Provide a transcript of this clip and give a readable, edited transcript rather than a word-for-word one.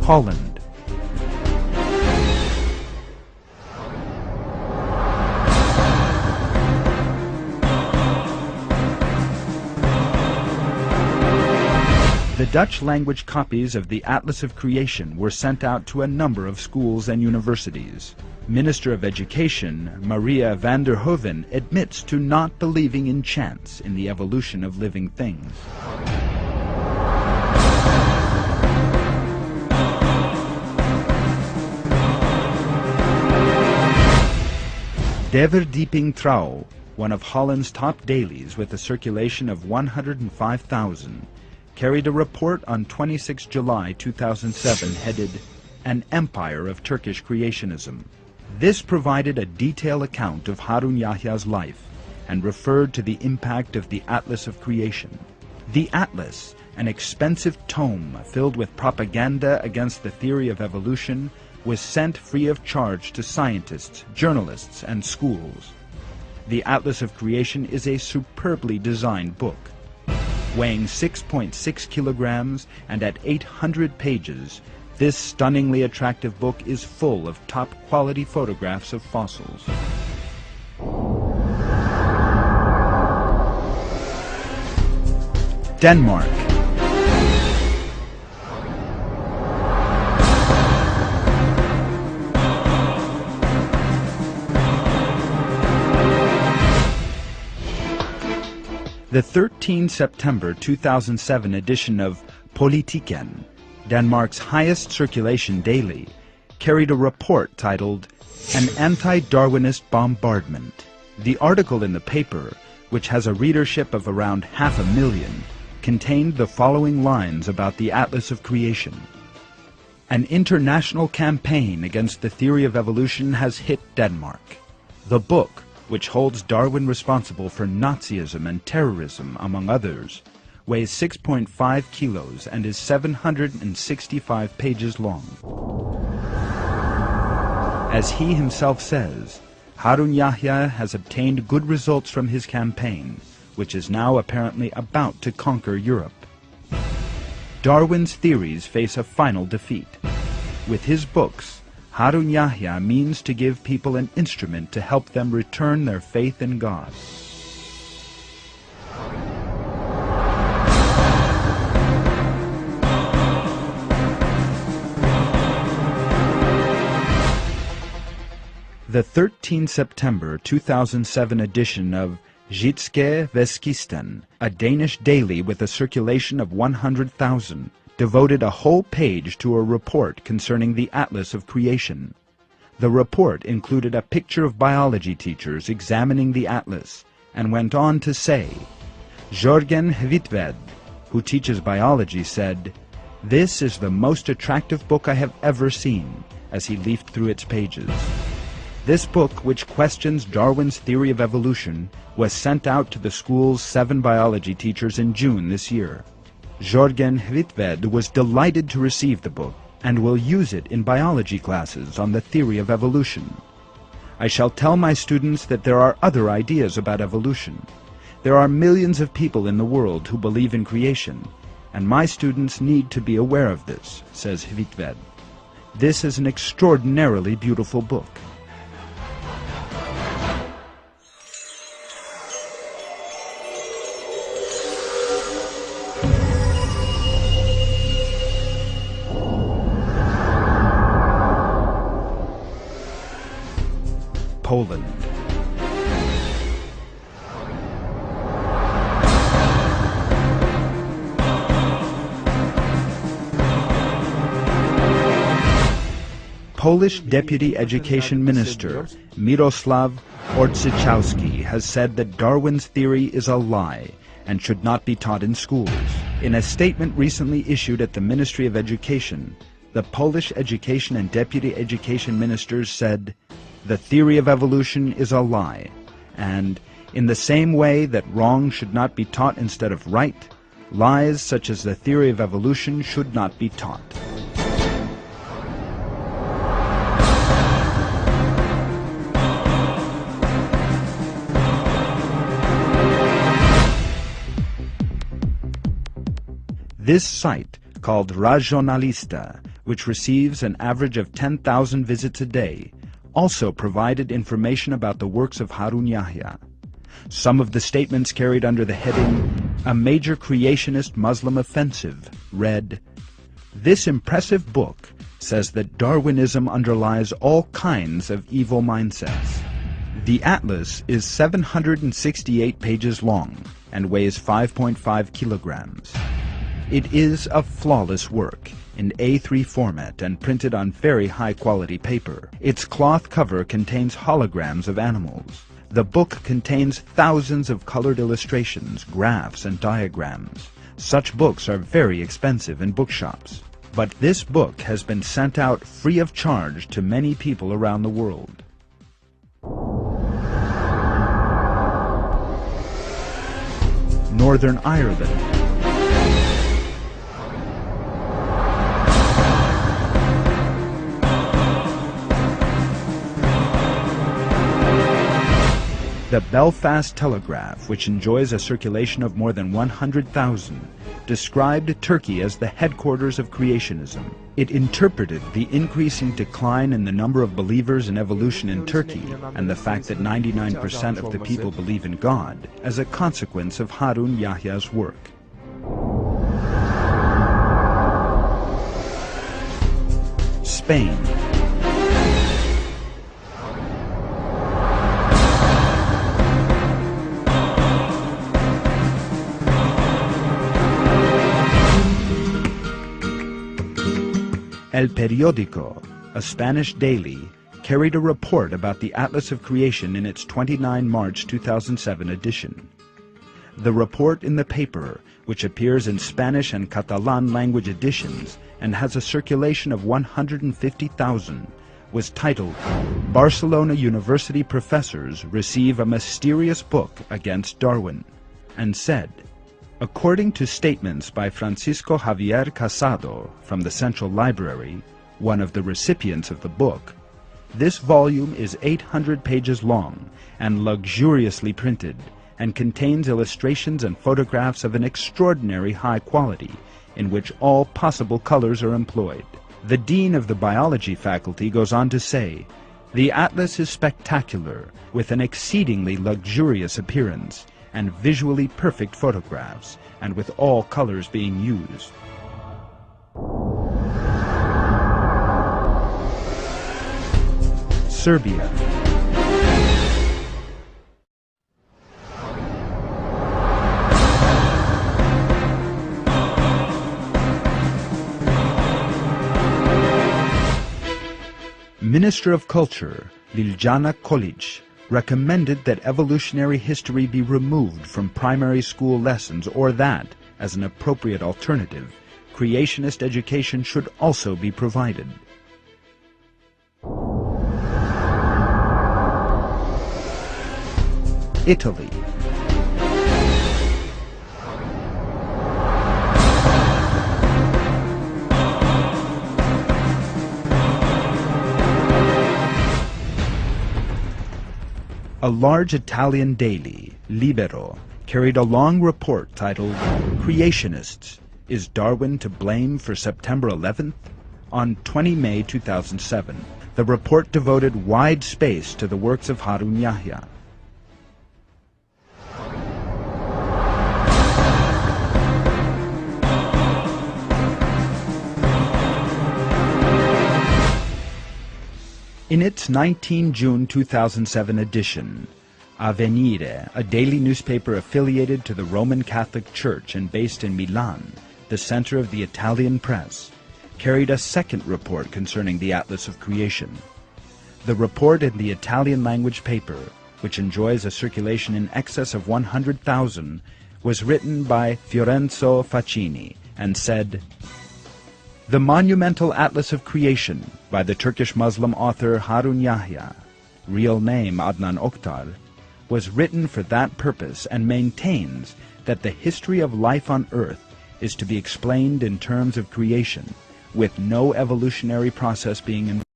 Holland. The Dutch-language copies of the Atlas of Creation were sent out to a number of schools and universities. Minister of Education Maria van der Hoeven admits to not believing in chance in the evolution of living things. De Verdieping Trouw, one of Holland's top dailies with a circulation of 105,000, carried a report on 26 July 2007 headed An Empire of Turkish Creationism. This provided a detailed account of Harun Yahya's life and referred to the impact of the Atlas of Creation. The Atlas, an expensive tome filled with propaganda against the theory of evolution, was sent free of charge to scientists, journalists, and schools. The Atlas of Creation is a superbly designed book. Weighing 6.6 kilograms and at 800 pages, this stunningly attractive book is full of top-quality photographs of fossils. Denmark. The 13 September 2007 edition of Politiken, Denmark's highest circulation daily, carried a report titled An Anti-Darwinist Bombardment. The article in the paper, which has a readership of around 500,000, contained the following lines about the Atlas of Creation. An international campaign against the theory of evolution has hit Denmark. The book, which holds Darwin responsible for Nazism and terrorism, among others, weighs 6.5 kilos and is 765 pages long. As he himself says, Harun Yahya has obtained good results from his campaign, which is now apparently about to conquer Europe. Darwin's theories face a final defeat. With his books, Harun Yahya means to give people an instrument to help them return their faith in God. The 13 September 2007 edition of Jyske Veskisten, a Danish daily with a circulation of 100,000, devoted a whole page to a report concerning the Atlas of Creation. The report included a picture of biology teachers examining the Atlas and went on to say, Jørgen Hvitved, who teaches biology, said, "This is the most attractive book I have ever seen," as he leafed through its pages. This book, which questions Darwin's theory of evolution, was sent out to the school's 7 biology teachers in June this year. Jørgen Hvitved was delighted to receive the book and will use it in biology classes on the theory of evolution. I shall tell my students that there are other ideas about evolution. There are millions of people in the world who believe in creation, and my students need to be aware of this, says Hvitved. This is an extraordinarily beautiful book. Poland. Polish Deputy Education Minister Mirosław Orczychowski has said that Darwin's theory is a lie and should not be taught in schools. In a statement recently issued at the Ministry of Education, the Polish Education and Deputy Education Ministers said, "The theory of evolution is a lie," and, in the same way that wrong should not be taught instead of right, lies such as the theory of evolution should not be taught. This site, called Rajonalista, which receives an average of 10,000 visits a day, also provided information about the works of Harun Yahya. Some of the statements carried under the heading, "A Major Creationist Muslim Offensive," read, "This impressive book says that Darwinism underlies all kinds of evil mindsets." The atlas is 768 pages long and weighs 5.5 kilograms. It is a flawless work in A3 format and printed on very high-quality paper. Its cloth cover contains holograms of animals. The book contains thousands of colored illustrations, graphs, and diagrams. Such books are very expensive in bookshops. But this book has been sent out free of charge to many people around the world. Northern Ireland. The Belfast Telegraph, which enjoys a circulation of more than 100,000, described Turkey as the headquarters of creationism. It interpreted the increasing decline in the number of believers in evolution in Turkey and the fact that 99% of the people believe in God as a consequence of Harun Yahya's work. Spain. El Periódico, a Spanish daily, carried a report about the Atlas of Creation in its 29 March 2007 edition. The report in the paper, which appears in Spanish and Catalan language editions and has a circulation of 150,000, was titled, "Barcelona University Professors Receive a Mysterious Book Against Darwin," and said, according to statements by Francisco Javier Casado from the Central Library, one of the recipients of the book, this volume is 800 pages long and luxuriously printed and contains illustrations and photographs of an extraordinary high quality in which all possible colors are employed. The dean of the biology faculty goes on to say, "The atlas is spectacular, with an exceedingly luxurious appearance, and visually perfect photographs, and with all colors being used." Serbia. Minister of Culture Liljana Kolic recommended that evolutionary history be removed from primary school lessons, or that, as an appropriate alternative, creationist education should also be provided. Italy. A large Italian daily, Libero, carried a long report titled, "Creationists, Is Darwin to Blame for September 11th?" On 20 May 2007, the report devoted wide space to the works of Harun Yahya. In its 19 June 2007 edition, Avvenire, a daily newspaper affiliated to the Roman Catholic Church and based in Milan, the center of the Italian press, carried a second report concerning the Atlas of Creation. The report in the Italian language paper, which enjoys a circulation in excess of 100,000, was written by Fiorenzo Facchini and said, "The monumental Atlas of Creation by the Turkish Muslim author Harun Yahya, real name Adnan Oktar, was written for that purpose and maintains that the history of life on Earth is to be explained in terms of creation, with no evolutionary process being involved."